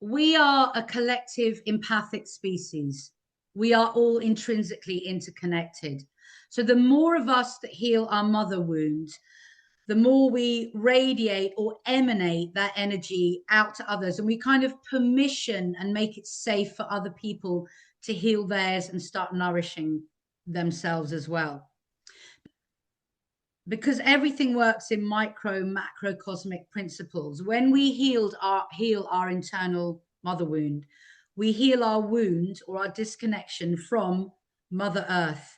we are a collective empathic species. We are all intrinsically interconnected. So the more of us that heal our mother wound, the more we radiate or emanate that energy out to others, and we kind of permission and make it safe for other people to heal theirs and start nourishing themselves as well. Because everything works in micro, macrocosmic principles. When we heal our internal mother wound, we heal our wound or our disconnection from Mother Earth.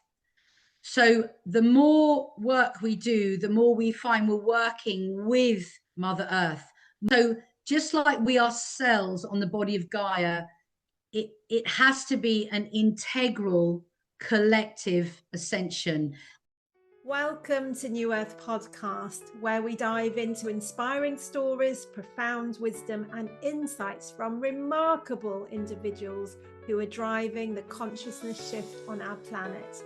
So the more work we do, the more we find we're working with Mother Earth. So just like we are cells on the body of Gaia, it has to be an integral collective ascension. Welcome to New Earth Podcast, where we dive into inspiring stories, profound wisdom, and insights from remarkable individuals who are driving the consciousness shift on our planet.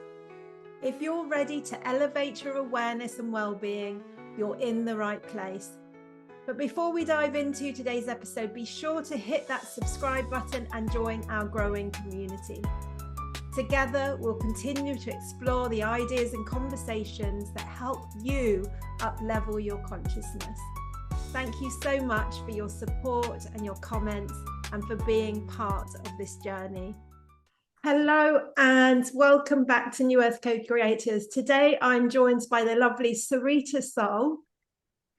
If you're ready to elevate your awareness and well-being, you're in the right place. But before we dive into today's episode, be sure to hit that subscribe button and join our growing community. Together, we'll continue to explore the ideas and conversations that help you up-level your consciousness. Thank you so much for your support and your comments and for being part of this journey. Hello and welcome back to New Earth Co-Creators. Today, I'm joined by the lovely Sarita Sol,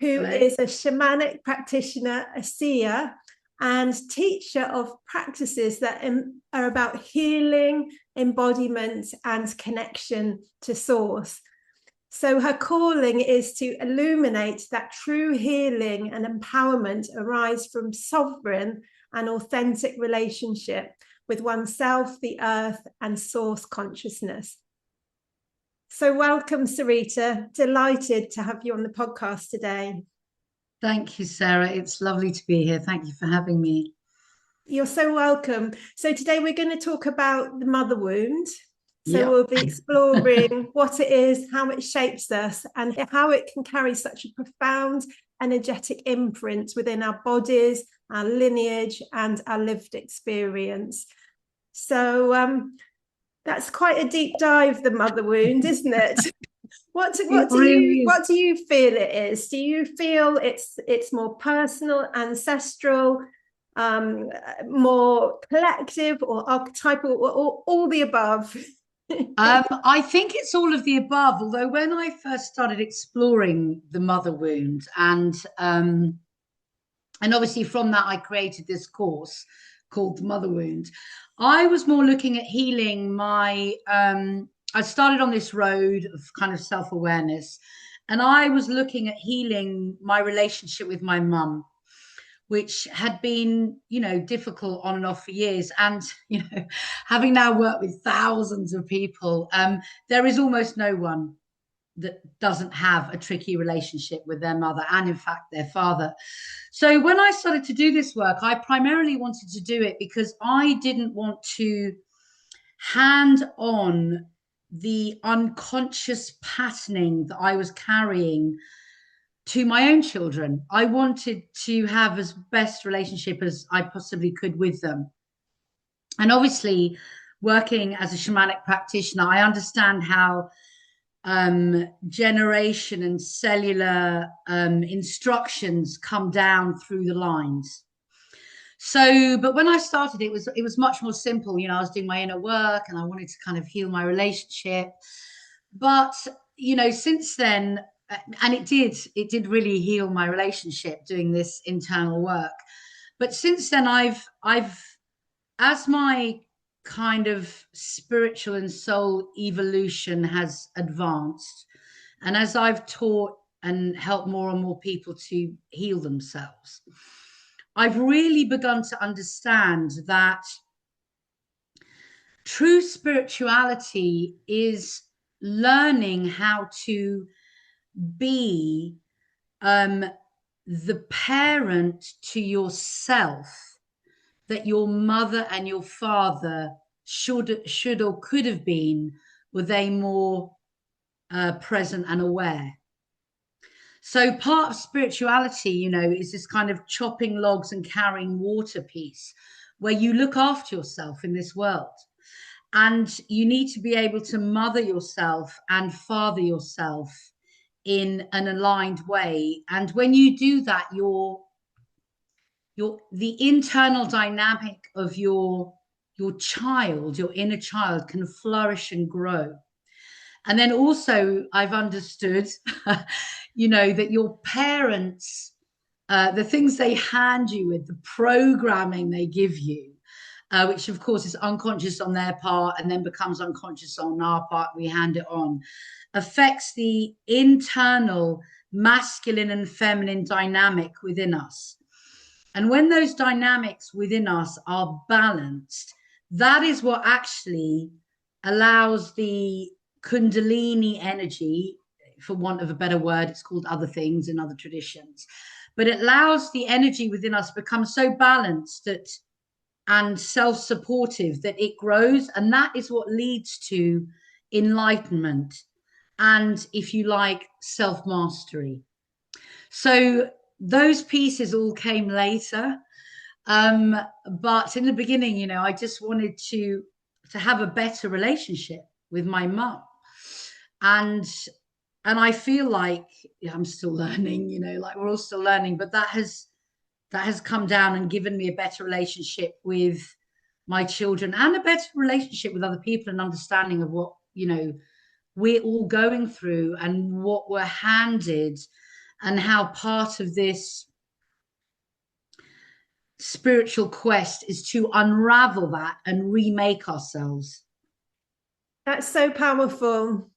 who is a shamanic practitioner, a seer, and teacher of practices that are about healing, embodiment, and connection to source. So her calling is to illuminate that true healing and empowerment arise from sovereign and authentic relationship with oneself, the earth, and source consciousness. So welcome, Sarita. Delighted to have you on the podcast today. Thank you, Sarah. It's lovely to be here. Thank you for having me. You're so welcome. So today we're going to talk about the mother wound. So we'll be exploring what it is, how it shapes us, and how it can carry such a profound energetic imprint within our bodies, our lineage, and our lived experience. So that's quite a deep dive, the mother wound, isn't it? What do you feel it is? Do you feel it's more personal, ancestral, more collective, or archetypal, or all the above? I think it's all of the above. Although when I first started exploring the mother wound, and obviously from that I created this course called the Mother Wound, I was more looking at healing my. I started on this road of kind of self-awareness, and I was looking at healing my relationship with my mum, which had been, difficult on and off for years. And, having now worked with thousands of people, there is almost no one that doesn't have a tricky relationship with their mother and, in fact, their father. So when I started to do this work, I primarily wanted to do it because I didn't want to hand on the unconscious patterning that I was carrying to my own children. I wanted to have as best relationship as I possibly could with them. And obviously, working as a shamanic practitioner, I understand how generation and cellular instructions come down through the lines. So, but when I started, it was much more simple. I was doing my inner work and I wanted to kind of heal my relationship. But, since then, and it did really heal my relationship doing this internal work. But since then, I've as my kind of spiritual and soul evolution has advanced, and as I've taught and helped more and more people to heal themselves, I've really begun to understand that true spirituality is learning how to be the parent to yourself that your mother and your father should or could have been, were they more present and aware. So part of spirituality, you know, is this kind of chopping logs and carrying water piece where you look after yourself in this world. And you need to be able to mother yourself and father yourself in an aligned way. And when you do that, the internal dynamic of your child, your inner child, can flourish and grow. And then also I've understood, you know, that your parents, the things they hand you with, the programming they give you, which of course is unconscious on their part and then becomes unconscious on our part, we hand it on, affects the internal masculine and feminine dynamic within us. And when those dynamics within us are balanced, that is what actually allows the Kundalini energy, for want of a better word, it's called other things in other traditions, but it allows the energy within us become so balanced that and self-supportive that it grows. And that is what leads to enlightenment and, if you like, self-mastery. So those pieces all came later. But in the beginning, you know, I just wanted to have a better relationship with my mum. And I feel like I'm still learning, you know, like we're all still learning, but that has come down and given me a better relationship with my children and a better relationship with other people and understanding of what, you know, we're all going through and what we're handed, and how part of this spiritual quest is to unravel that and remake ourselves. That's so powerful.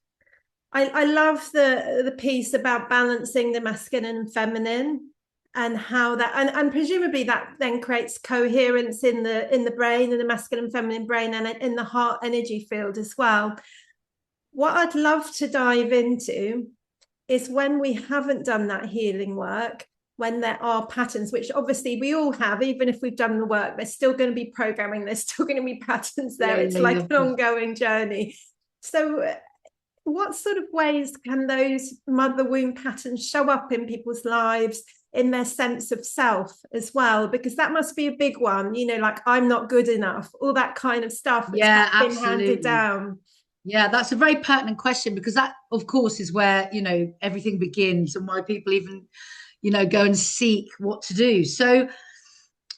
I love the piece about balancing the masculine and feminine, and how that, and presumably that then creates coherence in the brain, and the masculine and feminine brain, and in the heart energy field as well. What I'd love to dive into is when we haven't done that healing work, when there are patterns, which obviously we all have, even if we've done the work, there's still going to be programming, there's still going to be patterns there. It's like an ongoing journey. So what sort of ways can those mother wound patterns show up in people's lives, in their sense of self as well? Because that must be a big one, you know, like I'm not good enough, all that kind of stuff that's been handed down. Yeah, that's a very pertinent question, because that, of course, is where, you know, everything begins and why people even, you know, go and seek what to do. So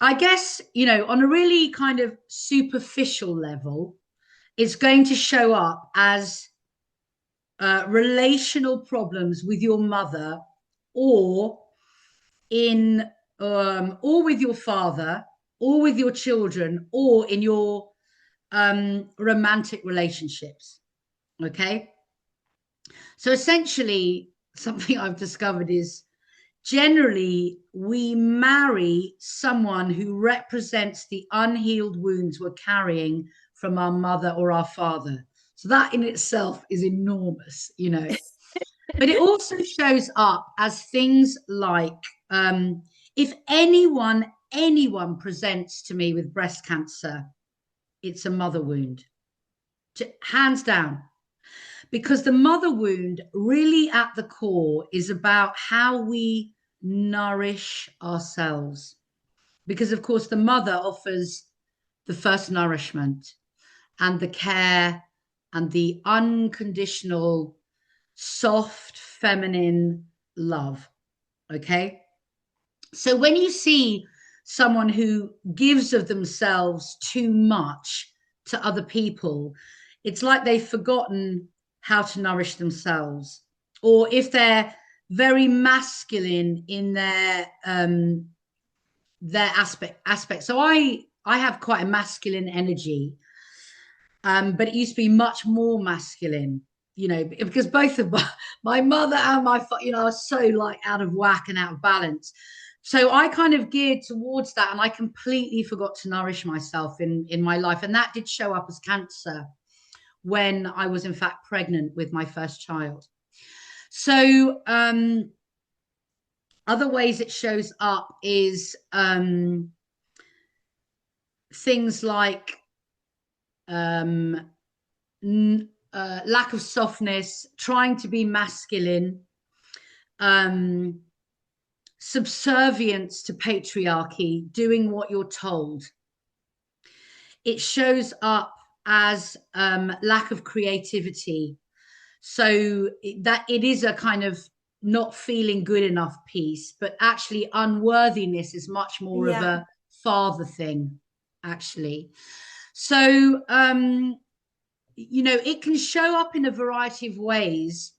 I guess, you know, on a really kind of superficial level, it's going to show up as relational problems with your mother, or in or with your father, or with your children, or in your romantic relationships. Okay, so essentially something I've discovered is generally we marry someone who represents the unhealed wounds we're carrying from our mother or our father. So that in itself is enormous, you know. But it also shows up as things like, if anyone presents to me with breast cancer, it's a mother wound, hands down. Because the mother wound really at the core is about how we nourish ourselves. Because, of course, the mother offers the first nourishment and the care and the unconditional, soft, feminine love. Okay. So when you see someone who gives of themselves too much to other people, it's like they've forgotten how to nourish themselves. Or if they're very masculine in their aspect. So I have quite a masculine energy, but it used to be much more masculine, you know, because both of my mother and my, you know, are so like out of whack and out of balance. So I kind of geared towards that, and I completely forgot to nourish myself in my life. And that did show up as cancer when I was in fact pregnant with my first child. So other ways it shows up is things like lack of softness, trying to be masculine, subservience to patriarchy, doing what you're told. It shows up as lack of creativity. So that it is a kind of not feeling good enough piece, but actually unworthiness is much more of a father thing, actually. So, it can show up in a variety of ways.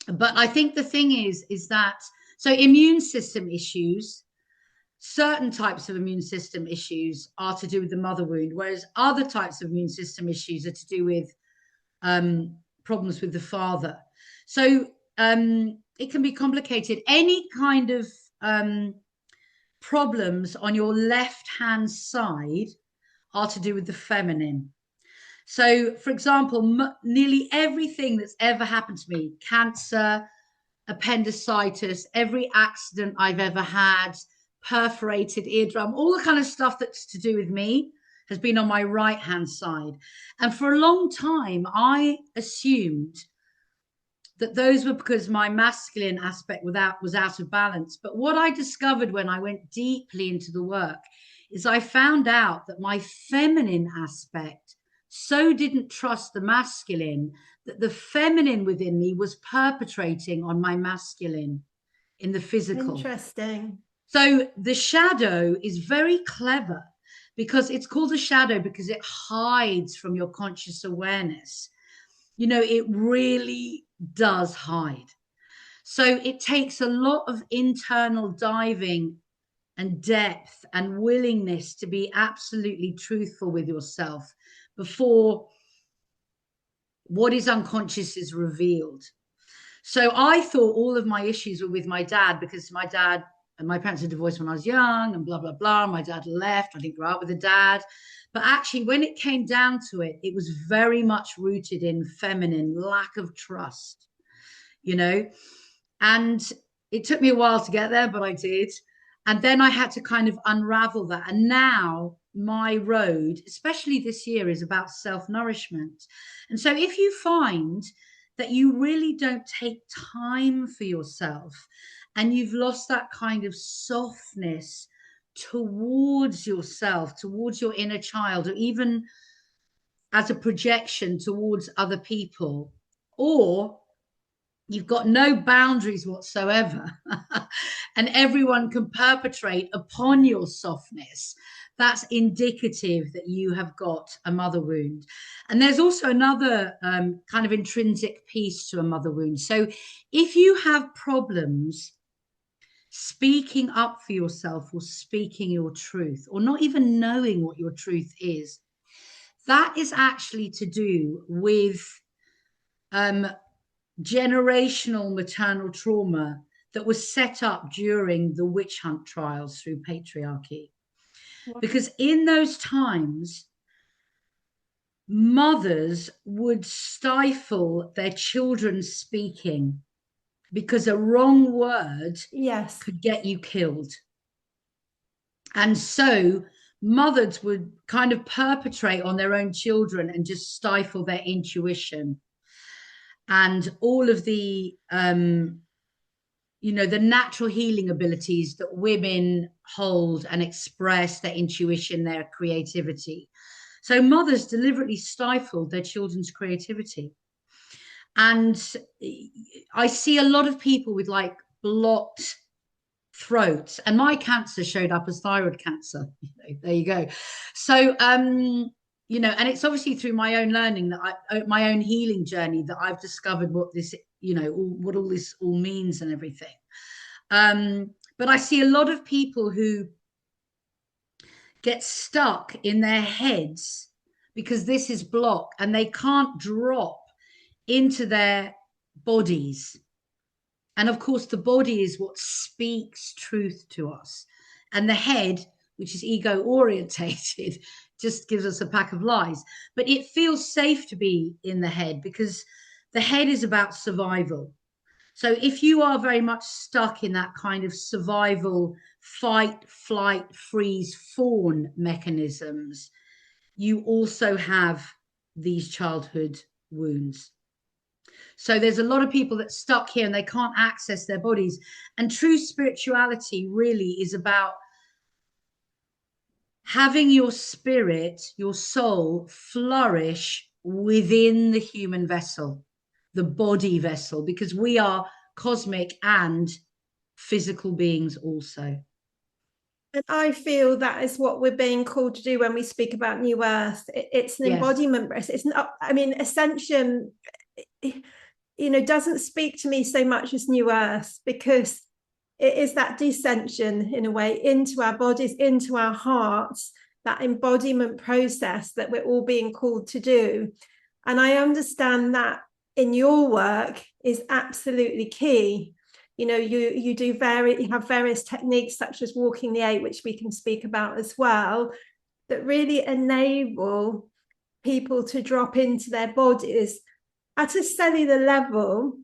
But I think the thing is that, so immune system issues, certain types of immune system issues are to do with the mother wound, whereas other types of immune system issues are to do with problems with the father. So it can be complicated. Any kind of problems on your left hand side are to do with the feminine. So, for example, nearly everything that's ever happened to me, cancer, appendicitis, every accident I've ever had, perforated eardrum, all the kind of stuff that's to do with me has been on my right hand side. And for a long time, I assumed that those were because my masculine aspect was out of balance. But what I discovered when I went deeply into the work is I found out that my feminine aspect so didn't trust the masculine that the feminine within me was perpetrating on my masculine in the physical. Interesting. So the shadow is very clever because it's called a shadow because it hides from your conscious awareness. It really does hide. So it takes a lot of internal diving and depth and willingness to be absolutely truthful with yourself before what is unconscious is revealed. So I thought all of my issues were with my dad because my dad and my parents were divorced when I was young and blah, blah, blah. My dad left. I didn't grow up with a dad. But actually, when it came down to it, it was very much rooted in feminine lack of trust, and it took me a while to get there, but I did. And then I had to kind of unravel that. And now my road, especially this year, is about self-nourishment. And so if you find that you really don't take time for yourself and you've lost that kind of softness towards yourself, towards your inner child, or even as a projection towards other people, or you've got no boundaries whatsoever and everyone can perpetrate upon your softness, that's indicative that you have got a mother wound. And there's also another kind of intrinsic piece to a mother wound. So if you have problems speaking up for yourself or speaking your truth or not even knowing what your truth is, that is actually to do with generational maternal trauma that was set up during the witch hunt trials through patriarchy. Because in those times, mothers would stifle their children speaking because a wrong word could get you killed. And so mothers would kind of perpetrate on their own children and just stifle their intuition. And all of the the natural healing abilities that women hold and express, their intuition, their creativity. So mothers deliberately stifled their children's creativity. And I see a lot of people with like blocked throats, and my cancer showed up as thyroid cancer. There you go. So and it's obviously through my own learning that my own healing journey that I've discovered what this what all this all means and everything. But I see a lot of people who get stuck in their heads because this is blocked and they can't drop into their bodies. And of course, the body is what speaks truth to us. And the head, which is ego orientated, just gives us a pack of lies. But it feels safe to be in the head because the head is about survival. So if you are very much stuck in that kind of survival, fight, flight, freeze, fawn mechanisms, you also have these childhood wounds. So there's a lot of people that stuck here and they can't access their bodies. And true spirituality really is about having your spirit, your soul flourish within the human vessel, the body vessel, because we are cosmic and physical beings also. And I feel that is what we're being called to do when we speak about New Earth. It's an Yes. embodiment. It's not, I mean, ascension, doesn't speak to me so much as New Earth, because it is that descension in a way into our bodies, into our hearts, that embodiment process that we're all being called to do. And I understand that in your work is absolutely key. You have various techniques such as walking the eight, which we can speak about as well, that really enable people to drop into their bodies at a cellular level.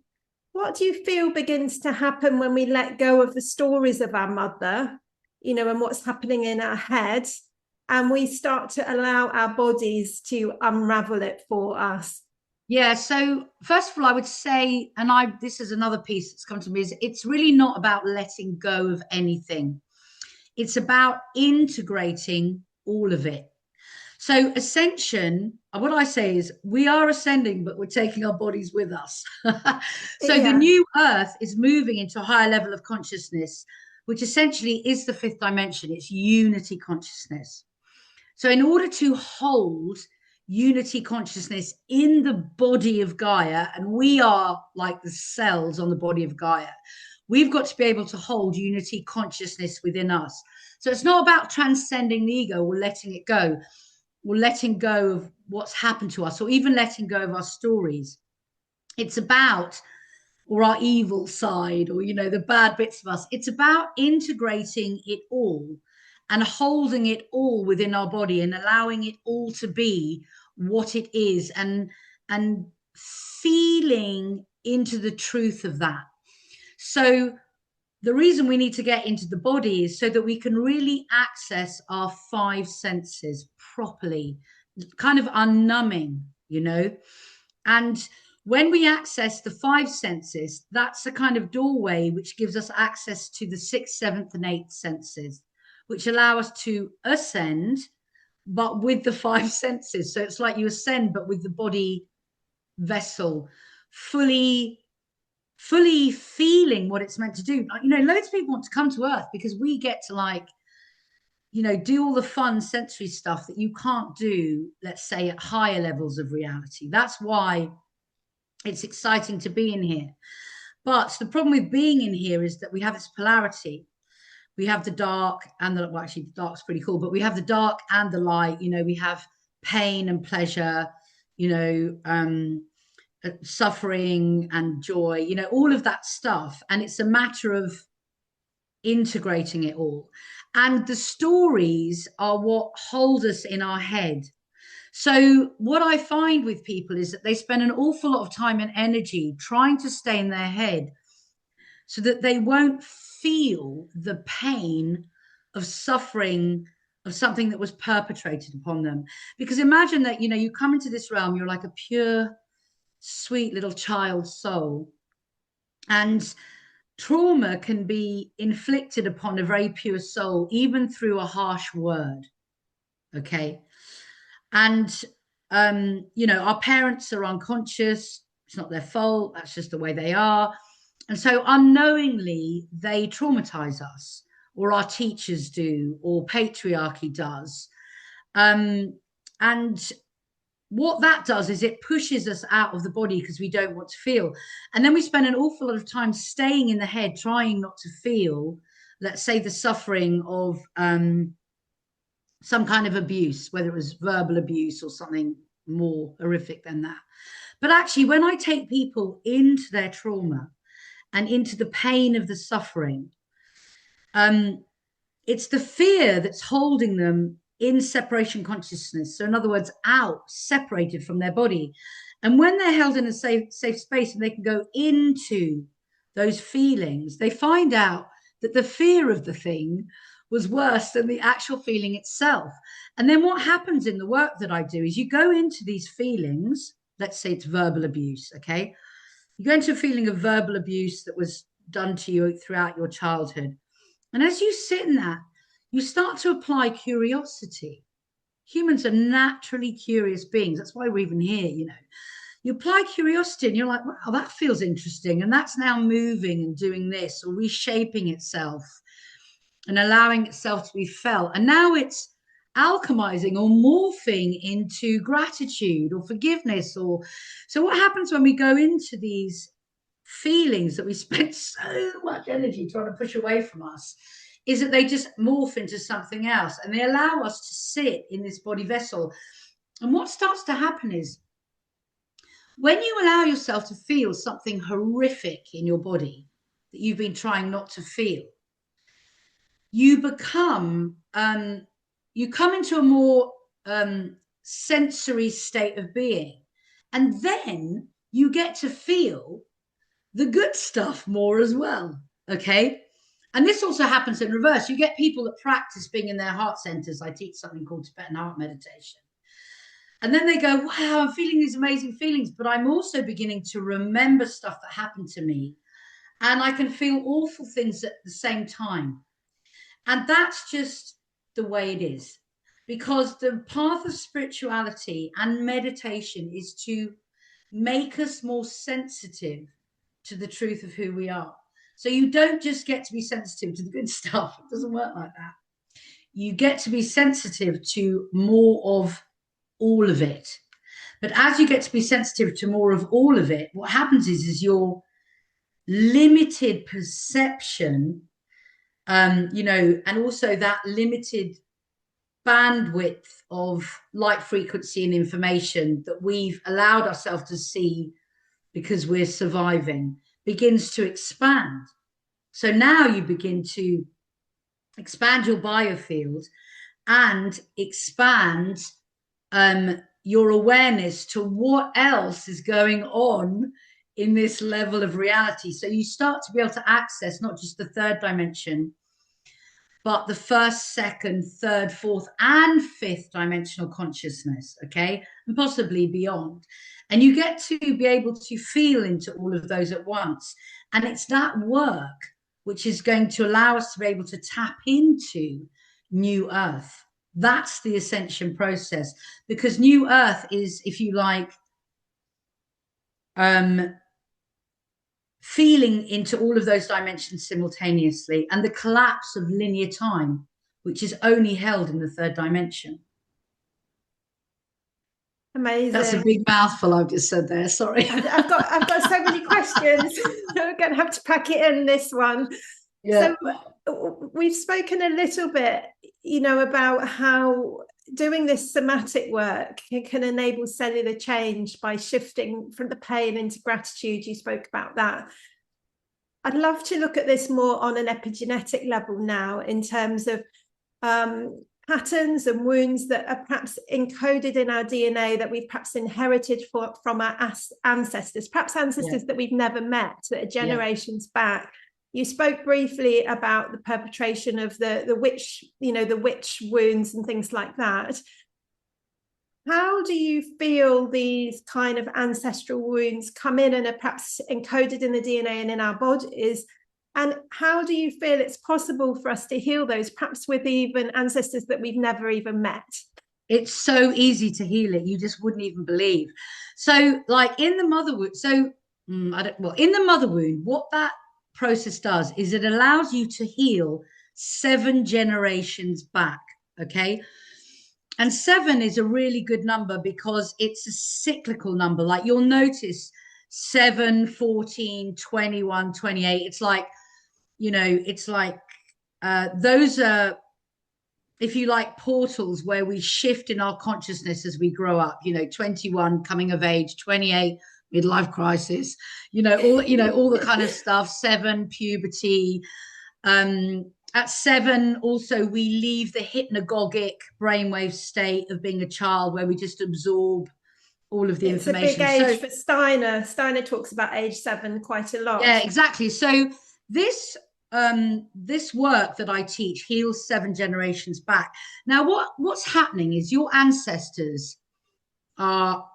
What do you feel begins to happen when we let go of the stories of our mother, and what's happening in our head, and we start to allow our bodies to unravel it for us? Yeah, so first of all, I would say, and this is another piece that's come to me, is it's really not about letting go of anything. It's about integrating all of it. So ascension, what I say is we are ascending, but we're taking our bodies with us. So the new earth is moving into a higher level of consciousness, which essentially is the fifth dimension. It's unity consciousness. So in order to hold unity consciousness in the body of Gaia, and we are like the cells on the body of Gaia, we've got to be able to hold unity consciousness within us. So it's not about transcending the ego or letting it go, or letting go of what's happened to us, or even letting go of our stories. It's about, or our evil side, or the bad bits of us. It's about integrating it all and holding it all within our body and allowing it all to be what it is, and feeling into the truth of that. So the reason we need to get into the body is so that we can really access our five senses properly, kind of unnumbing, and when we access the five senses, that's a kind of doorway which gives us access to the sixth, seventh, and eighth senses, which allow us to ascend, but with the five senses. So it's like you ascend, but with the body vessel fully feeling what it's meant to do. Loads of people want to come to Earth because we get to do all the fun sensory stuff that you can't do, let's say, at higher levels of reality. That's why it's exciting to be in here. But the problem with being in here is that we have this polarity. We have the dark and the, well, actually, the dark's pretty cool, but we have the dark and the light. We have pain and pleasure, suffering and joy, all of that stuff. And it's a matter of integrating it all. And the stories are what hold us in our head. So what I find with people is that they spend an awful lot of time and energy trying to stay in their head so that they won't feel the pain of suffering of something that was perpetrated upon them. Because imagine that, you come into this realm, you're like a pure, sweet little child soul. And trauma can be inflicted upon a very pure soul, even through a harsh word. Okay. And, our parents are unconscious. It's not their fault. That's just the way they are. And so unknowingly, they traumatize us, or our teachers do, or patriarchy does. And what that does is it pushes us out of the body because we don't want to feel. And then we spend an awful lot of time staying in the head, trying not to feel, let's say, the suffering of some kind of abuse, whether it was verbal abuse or something more horrific than that. But actually, when I take people into their trauma and into the pain of the suffering, it's the fear that's holding them in separation consciousness. So in other words, out, separated from their body. And when they're held in a safe space and they can go into those feelings, they find out that the fear of the thing was worse than the actual feeling itself. And then what happens in the work that I do is you go into these feelings, let's say it's verbal abuse, okay? You go into a feeling of verbal abuse that was done to you throughout your childhood. And as you sit in that, you start to apply curiosity. Humans are naturally curious beings. That's why we're even here, you know. You apply curiosity and you're like, wow, that feels interesting. And that's now moving and doing this or reshaping itself and allowing itself to be felt. And now it's alchemizing or morphing into gratitude or forgiveness. Or so what happens when we go into these feelings that we spend so much energy trying to push away from us is that they just morph into something else and they allow us to sit in this body vessel. And what starts to happen is when you allow yourself to feel something horrific in your body that you've been trying not to feel, you become you come into a more sensory state of being, and then you get to feel the good stuff more as well. Okay. And this also happens in reverse. You get people that practice being in their heart centers. I teach something called Tibetan heart meditation. And then they go, wow, I'm feeling these amazing feelings, but I'm also beginning to remember stuff that happened to me. And I can feel awful things at the same time. And that's just the way it is. Because the path of spirituality and meditation is to make us more sensitive to the truth of who we are. So you don't just get to be sensitive to the good stuff. It doesn't work like that. You get to be sensitive to more of all of it. But as you get to be sensitive to more of all of it, what happens is your limited perception, you know, and also that limited bandwidth of light frequency and information that we've allowed ourselves to see because we're surviving begins to expand. So now you begin to expand your biofield and expand your awareness to what else is going on in this level of reality. So you start to be able to access not just the third dimension, but the first, second, third, fourth, and fifth dimensional consciousness, okay? And possibly beyond. And you get to be able to feel into all of those at once. And it's that work which is going to allow us to be able to tap into New Earth. That's the ascension process. Because New Earth is, if you like, feeling into all of those dimensions simultaneously, and the collapse of linear time, which is only held in the third dimension. Amazing. That's a big mouthful I've just said there. Sorry. I've got so many questions. We're going to have to pack it in this one. Yeah. So we've spoken a little bit, you know, about how doing this somatic work can enable cellular change by shifting from the pain into gratitude. You spoke about that. I'd love to look at this more on an epigenetic level now, in terms of patterns and wounds that are perhaps encoded in our DNA that we've perhaps inherited from our ancestors, perhaps ancestors that we've never met, that are generations back. You spoke briefly about the perpetration of the witch, you know, the witch wounds and things like that. How do you feel these kind of ancestral wounds come in and are perhaps encoded in the DNA and in our bodies? And how do you feel it's possible for us to heal those, perhaps with even ancestors that we've never even met? It's so easy to heal it. You just wouldn't even believe. So like in the mother wound, in the mother wound, what that process does is it allows you to heal 7 generations back. Okay. And 7 is a really good number because it's a cyclical number. Like you'll notice 7, 14, 21, 28. It's like, you know, it's like those are, if you like, portals where we shift in our consciousness as we grow up. You know, 21, coming of age, 28, midlife crisis, all the kind of stuff. 7, puberty. At 7, also, we leave the hypnagogic brainwave state of being a child where we just absorb all of the information. It's a big age for Steiner. Steiner talks about age 7 quite a lot. Yeah, exactly. So this work that I teach heals 7 generations back. Now, what's happening is your ancestors are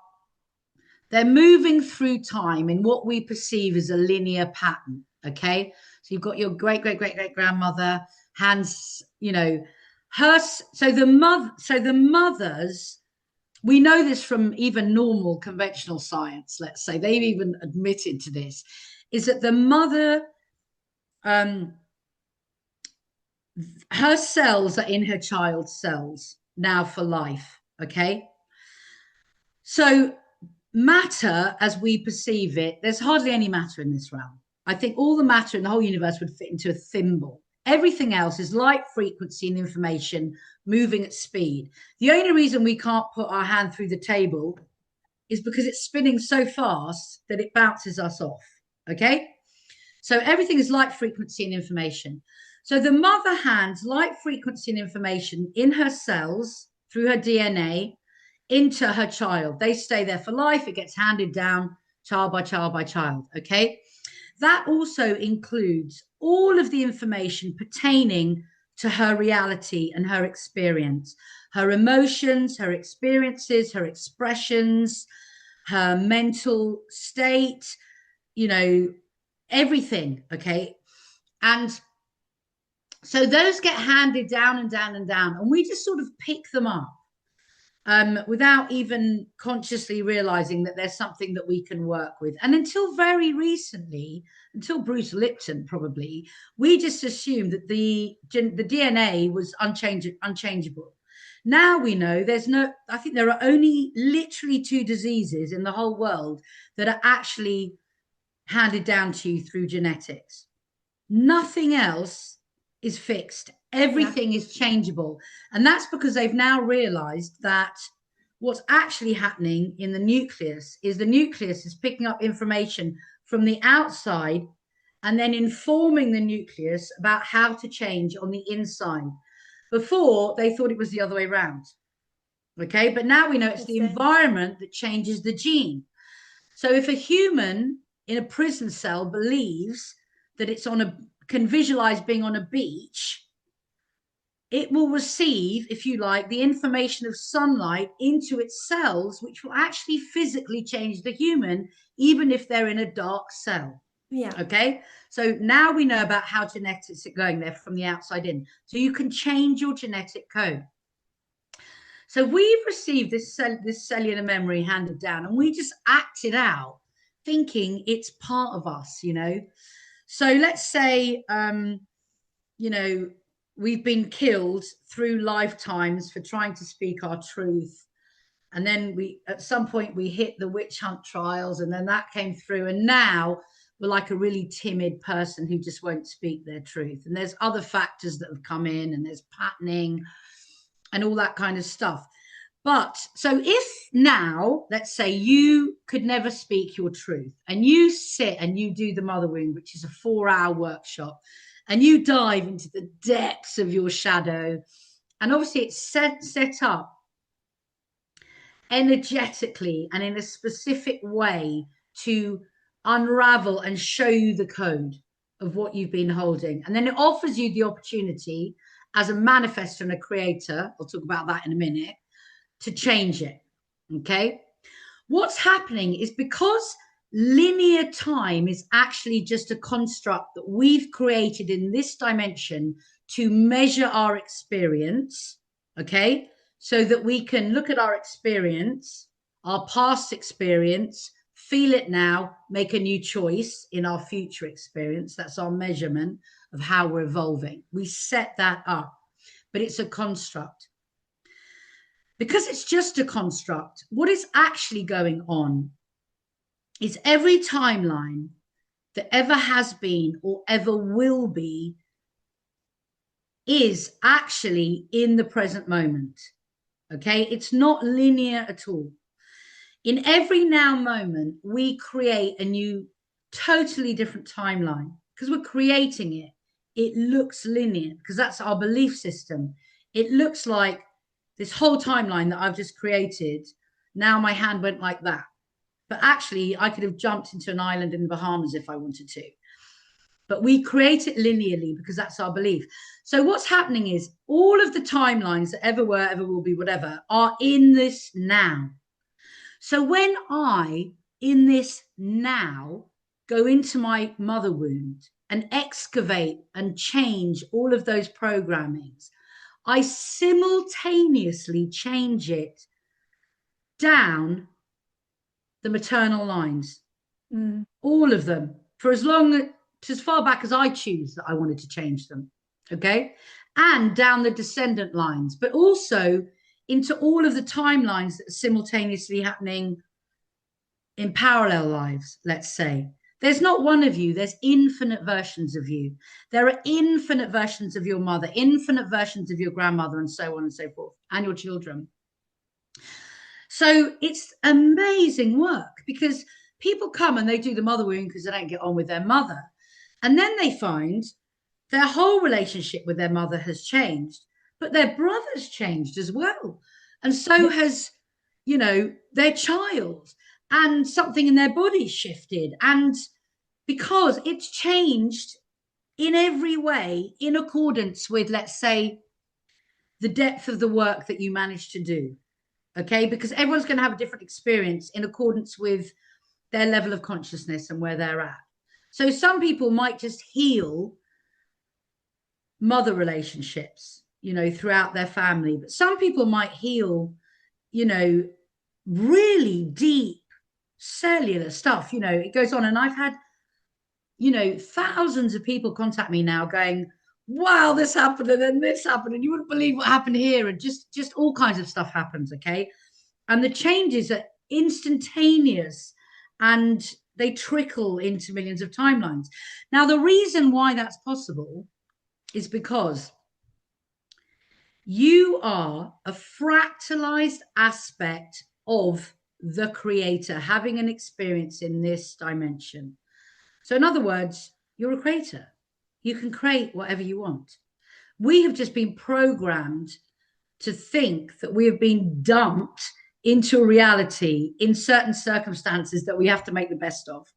They're moving through time in what we perceive as a linear pattern. Okay. So you've got your great, great, great, great grandmother, hands, you know, her. So the mothers, we know this from even normal conventional science, let's say, they've even admitted to this, is that the mother, her cells are in her child's cells now for life. Okay. So matter, as we perceive it, there's hardly any matter in this realm. I think all the matter in the whole universe would fit into a thimble. Everything else is light, frequency, and information moving at speed. The only reason we can't put our hand through the table is because it's spinning so fast that it bounces us off. Okay? So everything is light, frequency, and information. So the mother hand's light, frequency, and information in her cells through her DNA into her child. They stay there for life. It gets handed down child by child by child. Okay. That also includes all of the information pertaining to her reality and her experience, her emotions, her experiences, her expressions, her mental state, you know, everything. Okay. And so those get handed down and down and down, and we just sort of pick them up. Without even consciously realizing that there's something that we can work with. And until very recently, until Bruce Lipton probably, we just assumed that the DNA was unchangeable. Now we know I think there are only literally 2 diseases in the whole world that are actually handed down to you through genetics. Nothing else is fixed. Everything is changeable. And that's because they've now realized that what's actually happening in the nucleus is picking up information from the outside and then informing the nucleus about how to change on the inside. Before, they thought it was the other way around. Okay, but now we know it's the environment that changes the gene. So if a human in a prison cell believes that can visualize being on a beach, it will receive, if you like, the information of sunlight into its cells, which will actually physically change the human, even if they're in a dark cell. Yeah. Okay. So now we know about how genetics are going there from the outside in. So you can change your genetic code. So we've received this cellular memory handed down, and we just act it out, thinking it's part of us, you know. So let's say, you know, we've been killed through lifetimes for trying to speak our truth. And then at some point we hit the witch hunt trials, and then that came through. And now we're like a really timid person who just won't speak their truth. And there's other factors that have come in, and there's patterning and all that kind of stuff. But so if now, let's say you could never speak your truth, and you sit and you do the mother wound, which is a 4-hour workshop, and you dive into the depths of your shadow, and obviously it's set up energetically and in a specific way to unravel and show you the code of what you've been holding. And then it offers you the opportunity as a manifestor and a creator, I'll talk about that in a minute, to change it. Okay. What's happening is because linear time is actually just a construct that we've created in this dimension to measure our experience, okay, so that we can look at our experience, our past experience, feel it now, make a new choice in our future experience. That's our measurement of how we're evolving. We set that up, but it's a construct. Because it's just a construct, what is actually going on is every timeline that ever has been or ever will be is actually in the present moment. Okay, it's not linear at all. In every now moment, we create a new, totally different timeline because we're creating it. It looks linear because that's our belief system. It looks like this whole timeline that I've just created. Now my hand went like that. But actually, I could have jumped into an island in the Bahamas if I wanted to. But we create it linearly because that's our belief. So what's happening is all of the timelines that ever were, ever will be, whatever, are in this now. So when I in this now go into my mother wound and excavate and change all of those programmings, I simultaneously change it down the maternal lines, all of them, for as far back as I choose that I wanted to change them, okay? And down the descendant lines, but also into all of the timelines that are simultaneously happening in parallel lives, let's say. There's not one of you, there's infinite versions of you. There are infinite versions of your mother, infinite versions of your grandmother, and so on and so forth, and your children. So it's amazing work, because people come and they do the mother wound because they don't get on with their mother. And then they find their whole relationship with their mother has changed, but their brother's changed as well. And so has, you know, their child, and something in their body shifted. And because it's changed in every way, in accordance with, let's say, the depth of the work that you managed to do. Okay, because everyone's going to have a different experience in accordance with their level of consciousness and where they're at. So some people might just heal mother relationships, you know, throughout their family, but some people might heal, you know, really deep cellular stuff. You know, it goes on. And I've had, you know, thousands of people contact me now going, wow, this happened and then this happened and you wouldn't believe what happened here, and just all kinds of stuff happens. Okay, and the changes are instantaneous and they trickle into millions of timelines. Now, the reason why that's possible is because you are a fractalized aspect of the creator having an experience in this dimension. So in other words, you're a creator. You can create whatever you want. We have just been programmed to think that we have been dumped into a reality in certain circumstances that we have to make the best of.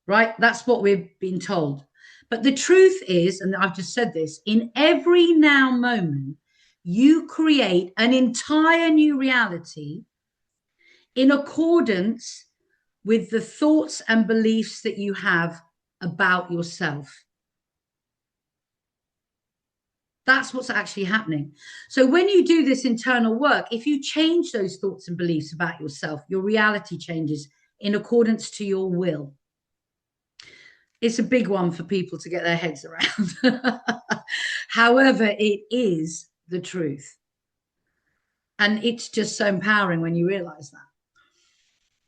Right? That's what we've been told. But the truth is, and I've just said this, in every now moment, you create an entire new reality in accordance with the thoughts and beliefs that you have about yourself. That's what's actually happening. So when you do this internal work, if you change those thoughts and beliefs about yourself, your reality changes in accordance to your will. It's a big one for people to get their heads around. However, it is the truth. And it's just so empowering when you realize that.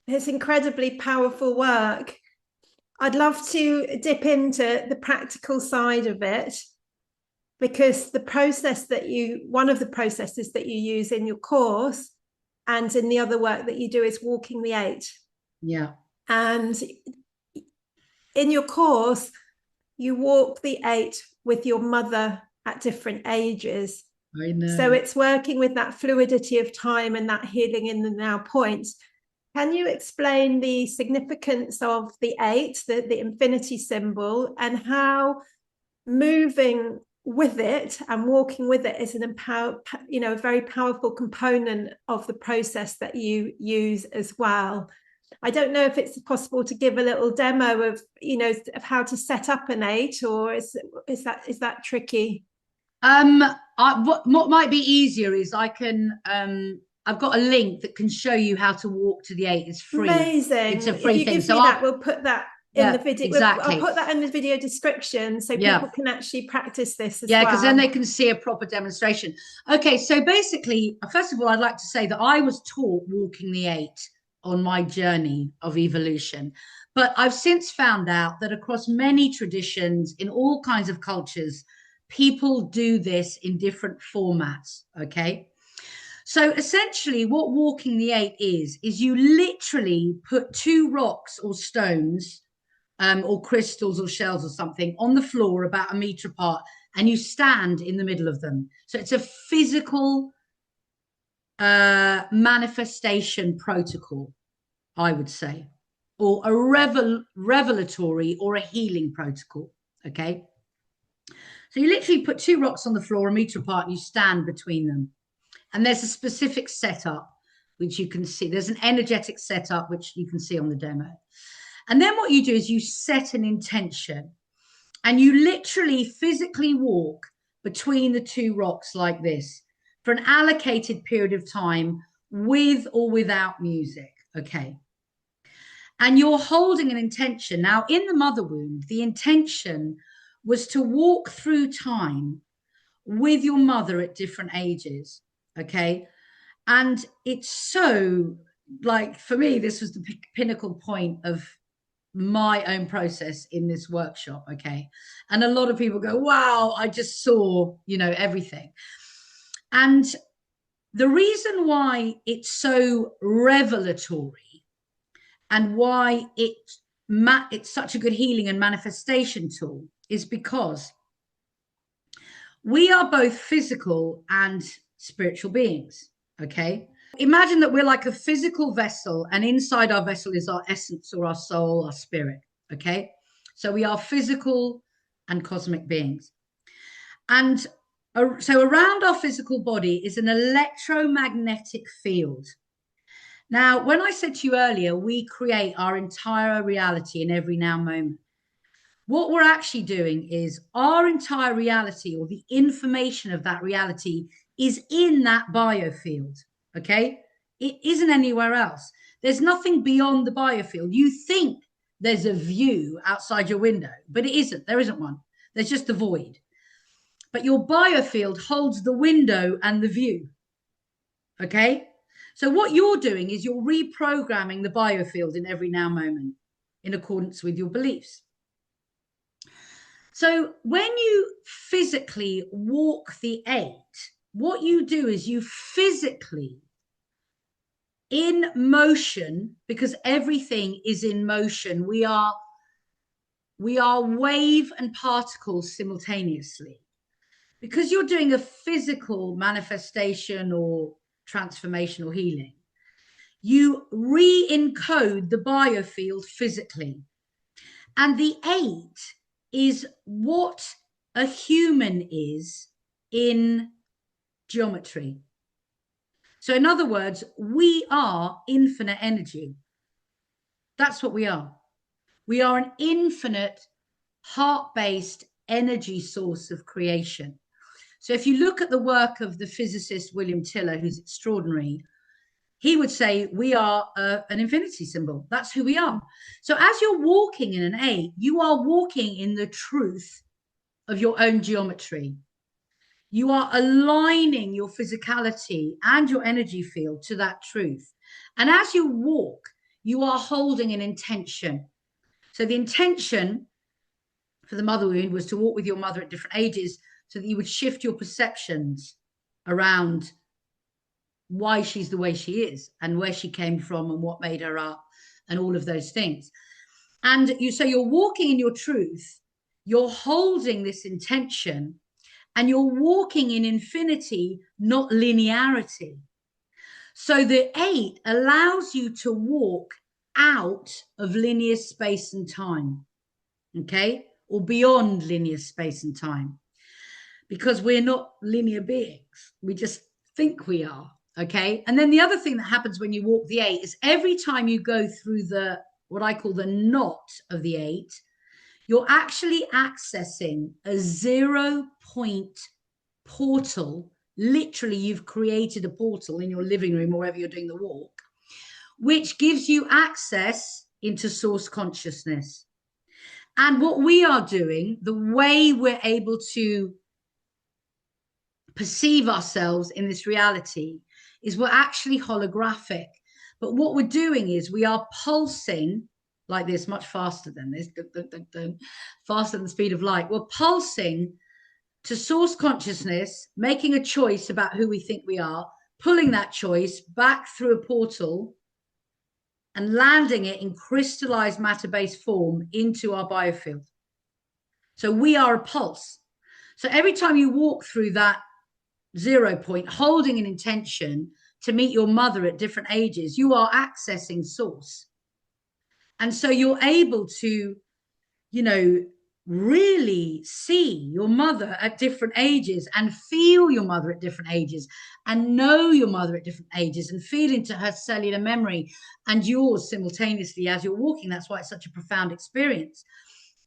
It's incredibly powerful work. I'd love to dip into the practical side of it, because the process that one of the processes that you use in your course and in the other work that you do is walking the 8. Yeah. And in your course, you walk the 8 with your mother at different ages. I know. So it's working with that fluidity of time and that healing in the now points. Can you explain the significance of the 8, the infinity symbol, and how moving with it and walking with it is a very powerful component of the process that you use as well? I don't know if it's possible to give a little demo of how to set up an 8, or is that tricky? What might be easier is I can I've got a link that can show you how to walk to the 8. It's free. Amazing. It's a free if you thing. Give so me that, we'll put that in the video. Exactly. I'll put that in the video description so people can actually practice this as well. Yeah, because then they can see a proper demonstration. Okay, so basically, first of all, I'd like to say that I was taught walking the 8 on my journey of evolution. But I've since found out that across many traditions, in all kinds of cultures, people do this in different formats, okay? So essentially what walking the 8 is you literally put 2 rocks or stones or crystals or shells or something on the floor about 1 meter apart, and you stand in the middle of them. So it's a physical manifestation protocol, I would say, or a revelatory or a healing protocol, okay? So you literally put 2 rocks on the floor 1 meter apart and you stand between them. And there's a specific setup. which you can see. There's an energetic setup, which you can see on the demo. And then what you do is you set an intention, and you literally physically walk between the two rocks like this for an allocated period of time, with or without music. Okay. And you're holding an intention. Now, in the mother wound, the intention was to walk through time with your mother at different ages. Okay. And it's so, like, for me, this was the pinnacle point of my own process in this workshop. Okay. And a lot of people go, wow, I just saw, you know, everything. And the reason why it's so revelatory and why it's such a good healing and manifestation tool is because we are both physical and spiritual beings. Okay. Imagine that we're like a physical vessel, and inside our vessel is our essence or our soul, our spirit. Okay. So we are physical and cosmic beings. And so around our physical body is an electromagnetic field. Now, when I said to you earlier, we create our entire reality in every now moment. What we're actually doing is our entire reality, or the information of that reality, is in that biofield. Okay. It isn't anywhere else. There's nothing beyond the biofield. You think there's a view outside your window, but it isn't. There isn't one. There's just a void. But your biofield holds the window and the view. Okay. So what you're doing is you're reprogramming the biofield in every now moment in accordance with your beliefs. So when you physically walk the 8, what you do is you physically, in motion, because everything is in motion, we are wave and particles simultaneously. Because you're doing a physical manifestation or transformation or healing, you re-encode the biofield physically. And the 8 is what a human is in geometry. So in other words, we are infinite energy. That's what we are. We are an infinite heart-based energy source of creation. So if you look at the work of the physicist William Tiller, who's extraordinary, he would say we are an infinity symbol. That's who we are. So as you're walking in an 8, you are walking in the truth of your own geometry. You are aligning your physicality and your energy field to that truth. And as you walk, you are holding an intention. So the intention for the mother wound was to walk with your mother at different ages so that you would shift your perceptions around why she's the way she is and where she came from and what made her up and all of those things. And so you're walking in your truth, you're holding this intention, and you're walking in infinity, not linearity. So the 8 allows you to walk out of linear space and time, okay, or beyond linear space and time, because we're not linear beings. We just think we are. Okay. And then the other thing that happens when you walk the 8 is every time you go through the, what I call the knot of the 8, you're actually accessing a 0 point portal. Literally, you've created a portal in your living room or wherever you're doing the walk, which gives you access into source consciousness. And what we are doing, the way we're able to perceive ourselves in this reality, is we're actually holographic. But what we're doing is we are pulsing like this, much faster than this, faster than the speed of light. We're pulsing to source consciousness, making a choice about who we think we are, pulling that choice back through a portal and landing it in crystallized matter-based form into our biofield. So we are a pulse. So every time you walk through that 0 point, holding an intention to meet your mother at different ages, you are accessing source. And so you're able to, you know, really see your mother at different ages and feel your mother at different ages and know your mother at different ages and feel into her cellular memory and yours simultaneously as you're walking. That's why it's such a profound experience.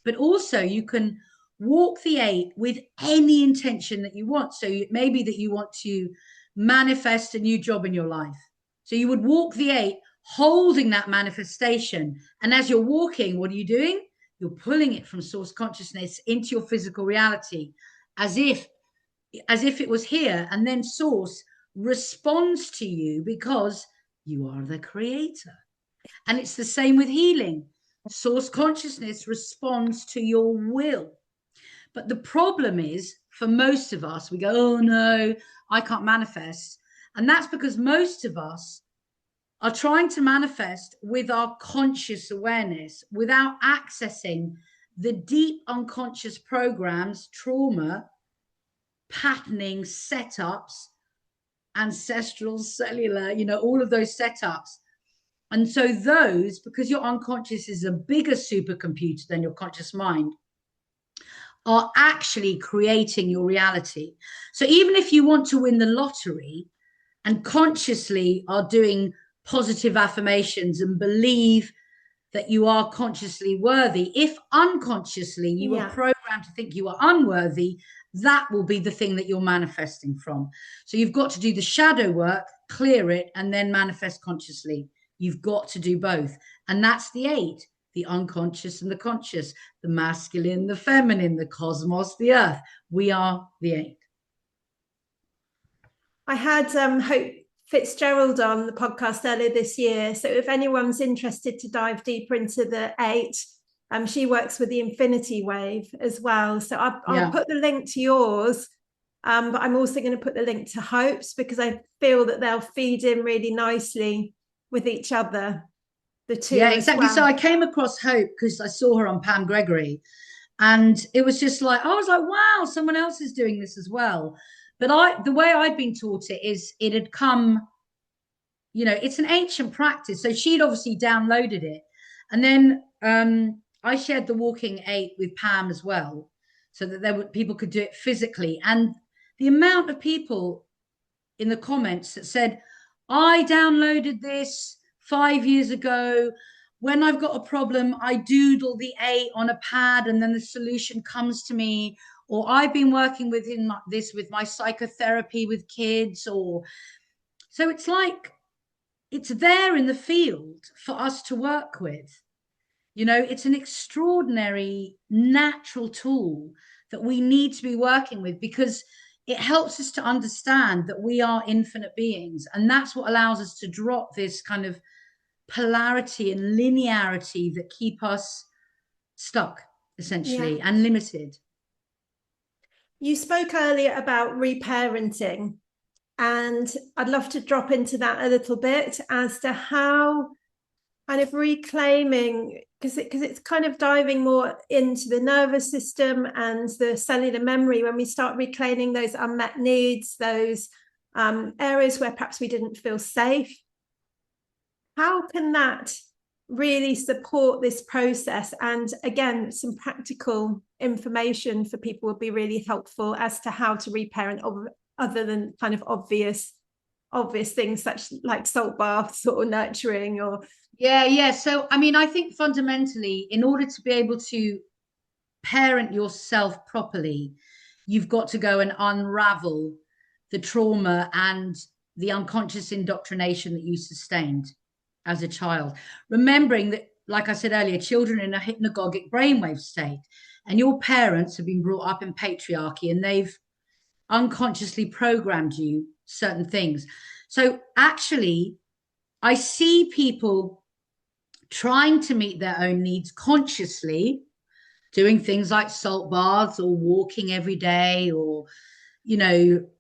But also you can walk the 8 with any intention that you want. So maybe that you want to manifest a new job in your life. So you would walk the 8 holding that manifestation. And as you're walking, what are you doing? You're pulling it from source consciousness into your physical reality as if it was here. And then source responds to you because you are the creator. And it's the same with healing. Source consciousness responds to your will. But the problem is, for most of us, we go, oh no, I can't manifest. And that's because most of us are trying to manifest with our conscious awareness without accessing the deep unconscious programs, trauma, patterning, setups, ancestral, cellular, all of those setups. And so those, because your unconscious is a bigger supercomputer than your conscious mind, are actually creating your reality. So even if you want to win the lottery and consciously are doing positive affirmations and believe that you are consciously worthy, if unconsciously you were programmed to think you are unworthy, that will be the thing that you're manifesting from. So you've got to do the shadow work, clear it, and then manifest consciously. You've got to do both. And that's the 8, the unconscious and the conscious, the masculine, the feminine, the cosmos, the earth. We are the 8. I had Hope Fitzgerald on the podcast earlier this year. So if anyone's interested to dive deeper into the 8, she works with the infinity wave as well. So I'll put the link to yours, but I'm also going to put the link to Hope's because I feel that they'll feed in really nicely with each other, the two. Yeah, exactly. Well. So I came across Hope because I saw her on Pam Gregory, and it was just like, I was like, wow, someone else is doing this as well. But the way I'd been taught it is it had come, it's an ancient practice. So she'd obviously downloaded it. And then I shared the walking 8 with Pam as well, so that people could do it physically. And the amount of people in the comments that said, I downloaded this 5 years ago. When I've got a problem, I doodle the 8 on a pad and then the solution comes to me. Or I've been working with this with my psychotherapy with kids. So it's like, it's there in the field for us to work with. It's an extraordinary natural tool that we need to be working with because it helps us to understand that we are infinite beings. And that's what allows us to drop this kind of polarity and linearity that keep us stuck, essentially, and limited. You spoke earlier about reparenting, and I'd love to drop into that a little bit as to how kind of reclaiming, because it's kind of diving more into the nervous system and the cellular memory when we start reclaiming those unmet needs, those areas where perhaps we didn't feel safe. How can that really support this process? And again, some practical information for people would be really helpful as to how to reparent, other than kind of obvious things such like salt baths or nurturing or So I think fundamentally, in order to be able to parent yourself properly, you've got to go and unravel the trauma and the unconscious indoctrination that you sustained as a child, remembering that, like I said earlier, children are in a hypnagogic brainwave state, and your parents have been brought up in patriarchy and they've unconsciously programmed you certain things. So actually, I see people trying to meet their own needs consciously, doing things like salt baths or walking every day or,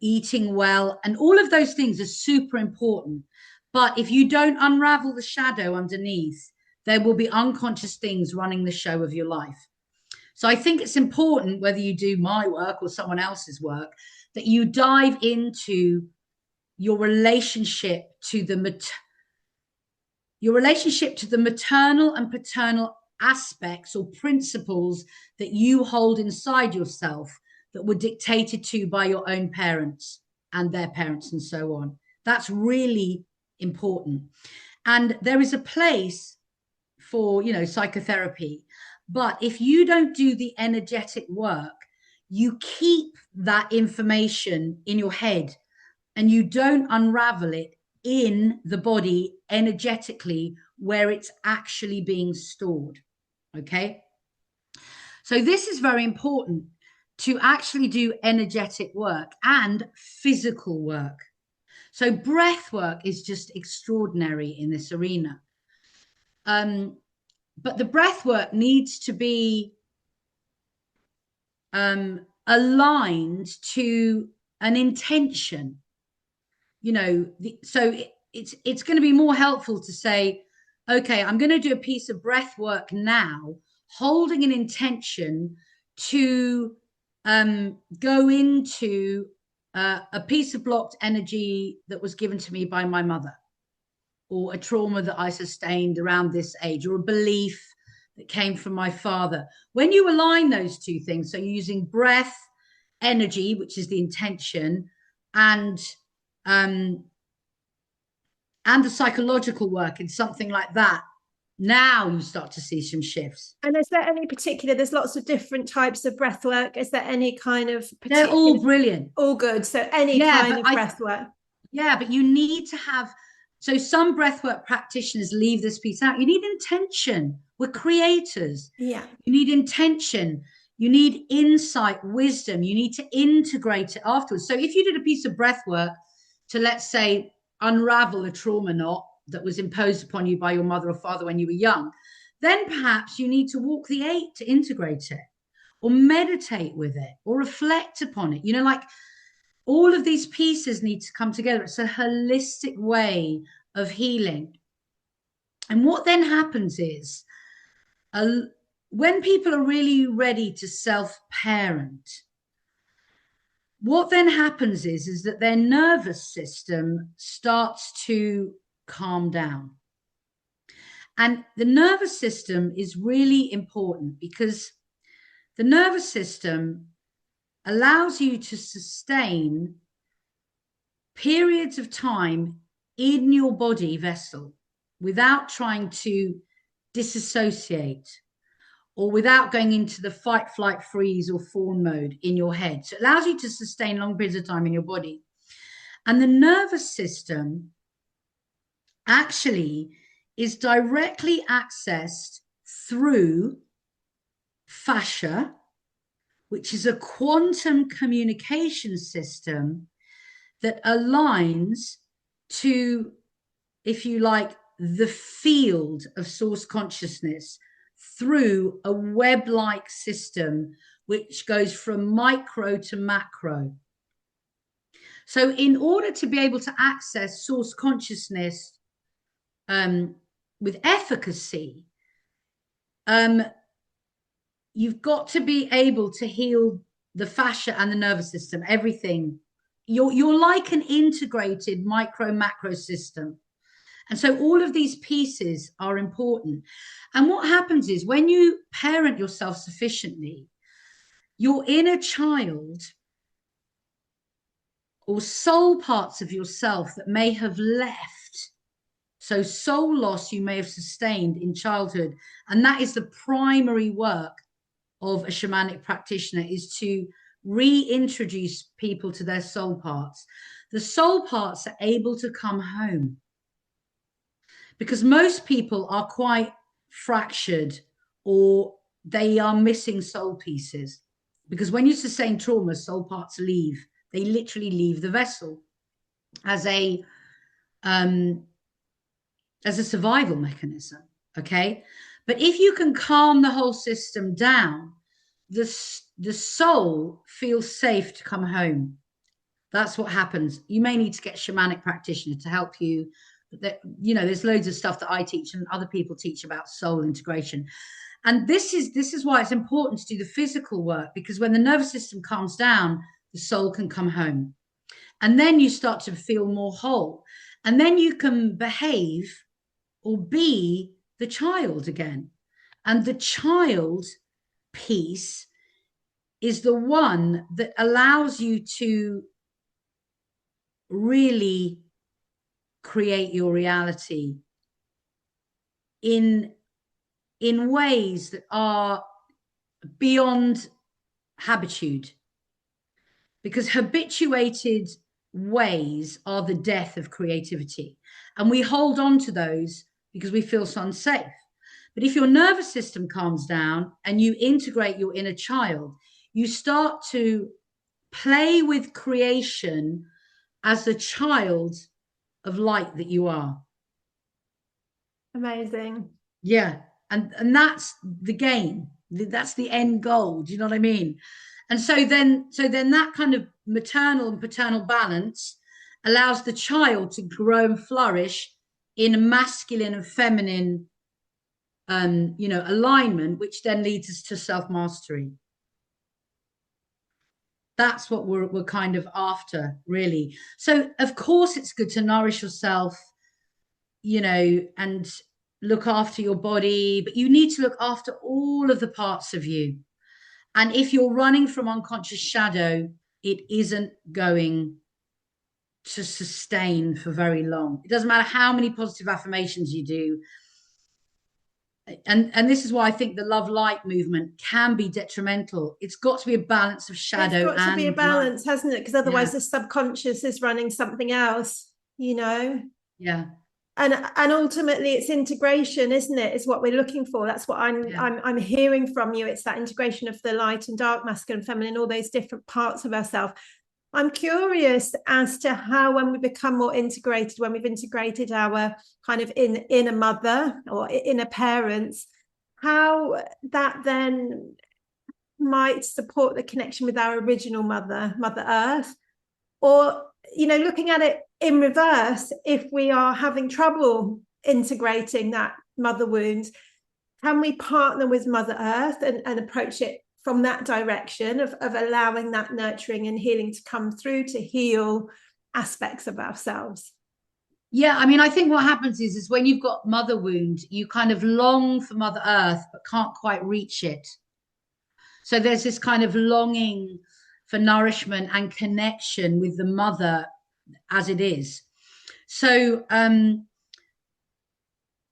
eating well. And all of those things are super important. But if you don't unravel the shadow underneath, there will be unconscious things running the show of your life. So I think it's important, whether you do my work or someone else's work, that you dive into your relationship to the maternal and paternal aspects or principles that you hold inside yourself that were dictated to by your own parents and their parents and so on. That's really important. And there is a place for, psychotherapy. But if you don't do the energetic work, you keep that information in your head and you don't unravel it in the body energetically where it's actually being stored. Okay. So this is very important, to actually do energetic work and physical work. So breath work is just extraordinary in this arena. But the breath work needs to be aligned to an intention. It's going to be more helpful to say, okay, I'm going to do a piece of breath work now, holding an intention to go into a piece of blocked energy that was given to me by my mother, or a trauma that I sustained around this age, or a belief that came from my father. When you align those two things, so you're using breath, energy, which is the intention, and the psychological work in something like that, now you start to see some shifts. And is there any particular, there's lots of different types of breath work. Is there any kind of particular? They're all brilliant. All good. So any kind of breath work. Yeah, but you need to have, so some breathwork practitioners leave this piece out. You need intention. We're creators. Yeah. You need intention. You need insight, wisdom. You need to integrate it afterwards. So if you did a piece of breath work to, let's say, unravel a trauma knot that was imposed upon you by your mother or father when you were young, then perhaps you need to walk the 8 to integrate it, or meditate with it, or reflect upon it. Like all of these pieces need to come together. It's a holistic way of healing. And what then happens is, when people are really ready to self-parent, what then happens is that their nervous system starts to calm down. And the nervous system is really important, because the nervous system allows you to sustain periods of time in your body vessel without trying to disassociate, or without going into the fight, flight, freeze, or fawn mode in your head. So it allows you to sustain long periods of time in your body. And the nervous system actually is directly accessed through fascia, which is a quantum communication system that aligns to, if you like, the field of source consciousness through a web-like system which goes from micro to macro. So in order to be able to access source consciousness with efficacy, you've got to be able to heal the fascia and the nervous system, everything. You're like an integrated micro macro system. And so all of these pieces are important. And what happens is, when you parent yourself sufficiently, your inner child or soul parts of yourself that may have left, so soul loss you may have sustained in childhood, and that is the primary work of a shamanic practitioner, is to reintroduce people to their soul parts. The soul parts are able to come home, because most people are quite fractured, or they are missing soul pieces. Because when you sustain trauma, soul parts leave. They literally leave the vessel as a survival mechanism. Okay. But if you can calm the whole system down, the soul feels safe to come home. That's what happens. You may need to get a shamanic practitioner to help you. There's loads of stuff that I teach and other people teach about soul integration. And this is why it's important to do the physical work, because when the nervous system calms down, the soul can come home. And then you start to feel more whole. And then you can behave or be the child again. And the child piece is the one that allows you to really create your reality in ways that are beyond habitude, because habituated ways are the death of creativity, and we hold on to those because we feel so unsafe. But if your nervous system calms down and you integrate your inner child, you start to play with creation as the child of light that you are. Amazing. Yeah. And that's the game. That's the end goal. Do you know what I mean? And so then that kind of maternal and paternal balance allows the child to grow and flourish in a masculine and feminine alignment, which then leads us to self-mastery. That's what we're kind of after, really. So of course it's good to nourish yourself, and look after your body, but you need to look after all of the parts of you. And if you're running from unconscious shadow, it isn't going to sustain for very long. It doesn't matter how many positive affirmations you do. And this is why I think the love light movement can be detrimental. It's got to be a balance of shadow. It's got to be a balance, light. hasn't it? Because otherwise the subconscious is running something else, Yeah. And ultimately it's integration, isn't it? Is what we're looking for. That's what I'm hearing from you. It's that integration of the light and dark, masculine, feminine, all those different parts of ourselves. I'm curious as to how, when we become more integrated, when we've integrated our kind of inner mother or inner parents, how that then might support the connection with our original mother, Mother Earth, or, looking at it in reverse, if we are having trouble integrating that mother wound, can we partner with Mother Earth and approach it from that direction of allowing that nurturing and healing to come through to heal aspects of ourselves? Yeah, I mean, I think what happens is when you've got mother wound, you kind of long for Mother Earth, but can't quite reach it. So there's this kind of longing for nourishment and connection with the mother as it is. So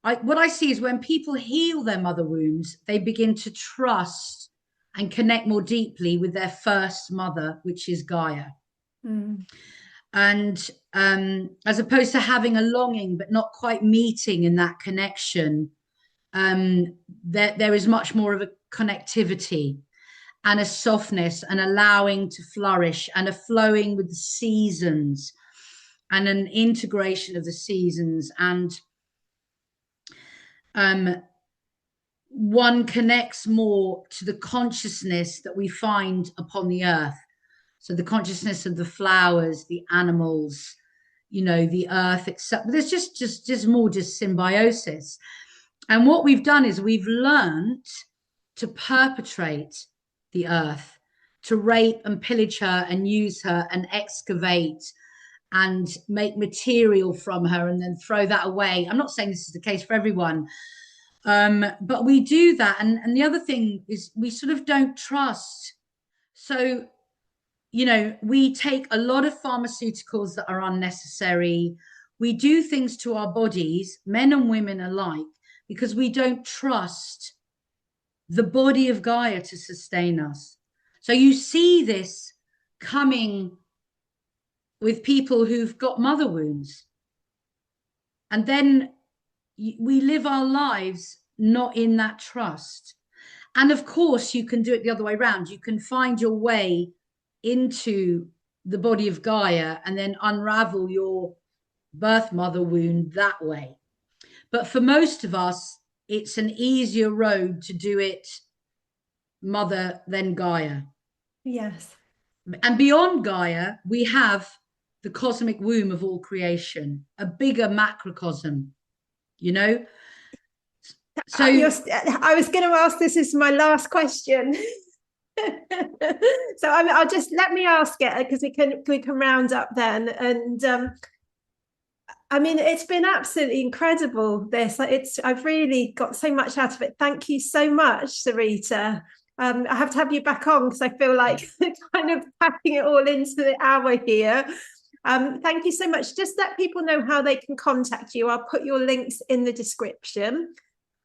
what I see is when people heal their mother wounds, they begin to trust and connect more deeply with their first mother, which is Gaia. And as opposed to having a longing but not quite meeting in that connection, there is much more of a connectivity and a softness and allowing to flourish and a flowing with the seasons and an integration of the seasons. And one connects more to the consciousness that we find upon the earth. So the consciousness of the flowers, the animals, the earth itself. There's just more symbiosis. And what we've done is we've learned to perpetrate the earth, to rape and pillage her and use her and excavate and make material from her and then throw that away. I'm not saying this is the case for everyone, but we do that. And the other thing is we sort of don't trust. So, we take a lot of pharmaceuticals that are unnecessary. We do things to our bodies, men and women alike, because we don't trust the body of Gaia to sustain us. So you see this coming with people who've got mother wounds. And then we live our lives not in that trust. And of course, you can do it the other way around. You can find your way into the body of Gaia and then unravel your birth mother wound that way. But for most of us, it's an easier road to do it mother than Gaia. Yes. And beyond Gaia, we have the cosmic womb of all creation, a bigger macrocosm, So I was going to ask, this is my last question. So I'll just let me ask it because we can round up then. And I mean, it's been absolutely incredible. I've really got so much out of it. Thank you so much, Sarita. I have to have you back on because I feel like kind of packing it all into the hour here. Thank you so much. Just let people know how they can contact you. I'll put your links in the description.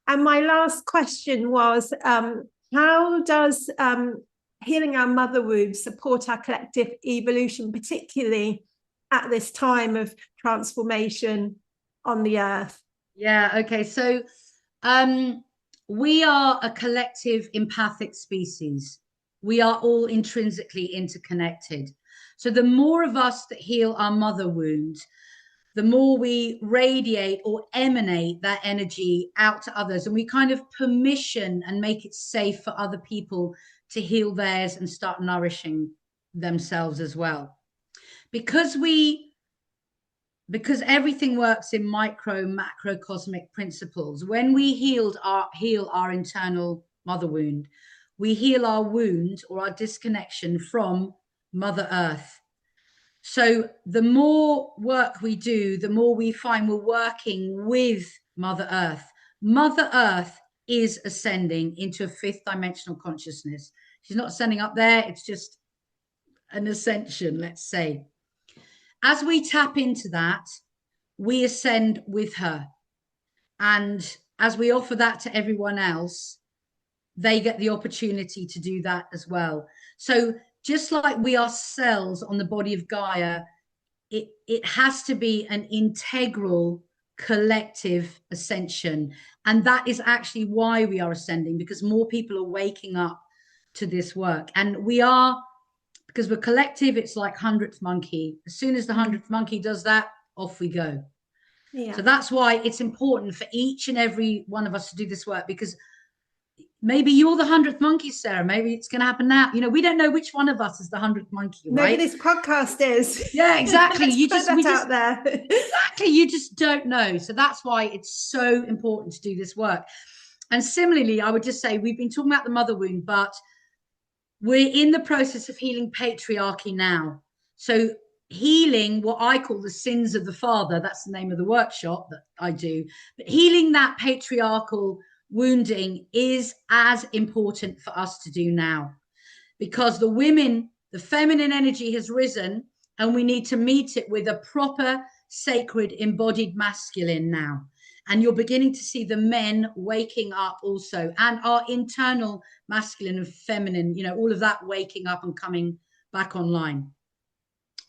And my last question was, how does healing our mother wound support our collective evolution, particularly at this time of transformation on the earth? Yeah, okay. So we are a collective empathic species. We are all intrinsically interconnected. So the more of us that heal our mother wound, the more we radiate or emanate that energy out to others, and we kind of permission and make it safe for other people to heal theirs and start nourishing themselves as well. Because everything works in micro, macrocosmic principles. When we heal our internal mother wound, we heal our wound or our disconnection from Mother Earth. So the more work we do, the more we find we're working with Mother Earth. Mother Earth is ascending into a fifth dimensional consciousness. She's not ascending up there. It's just an ascension, let's say. As we tap into that, we ascend with her. And as we offer that to everyone else, they get the opportunity to do that as well. So just like we are cells on the body of Gaia, it has to be an integral collective ascension. And that is actually why we are ascending, because more people are waking up to this work. And we are, because we're collective, it's like 100th monkey. As soon as the 100th monkey does that, off we go. Yeah. So that's why it's important for each and every one of us to do this work, because maybe you're the 100th monkey, Sarah. Maybe it's going to happen now. You know, we don't know which one of us is the 100th monkey, right? Maybe this podcast is. Yeah, exactly. You just put that out there. Exactly. You just don't know. So that's why it's so important to do this work. And similarly, I would just say we've been talking about the mother wound, but we're in the process of healing patriarchy now. So healing what I call the sins of the father, that's the name of the workshop that I do, but healing that patriarchal wounding is as important for us to do now, because the feminine energy has risen, and we need to meet it with a proper, sacred, embodied masculine now. And you're beginning to see the men waking up also, and our internal masculine and feminine, you know, all of that waking up and coming back online.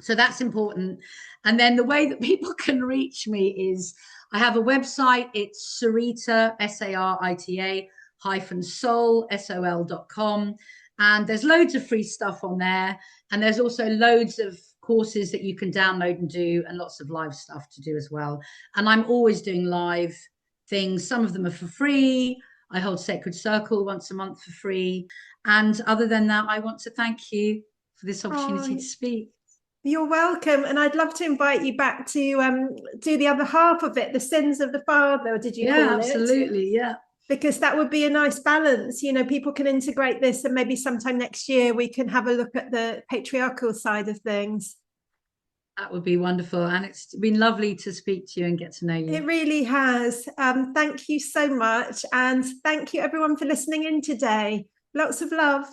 So that's important. And then the way that people can reach me is I have a website. It's Sarita, Sarita -Sol, SOL.com. And there's loads of free stuff on there. And there's also loads of courses that you can download and do, and lots of live stuff to do as well. And I'm always doing live things. Some of them are for free. I hold Sacred Circle once a month for free. And other than that, I want to thank you for this opportunity to speak. You're welcome. And I'd love to invite you back to do the other half of it, the sins of the father, did you call it? Yeah, absolutely. Yeah. Because that would be a nice balance. You know, people can integrate this, and maybe sometime next year we can have a look at the patriarchal side of things. That would be wonderful. And it's been lovely to speak to you and get to know you. It really has. Thank you so much. And thank you everyone for listening in today. Lots of love.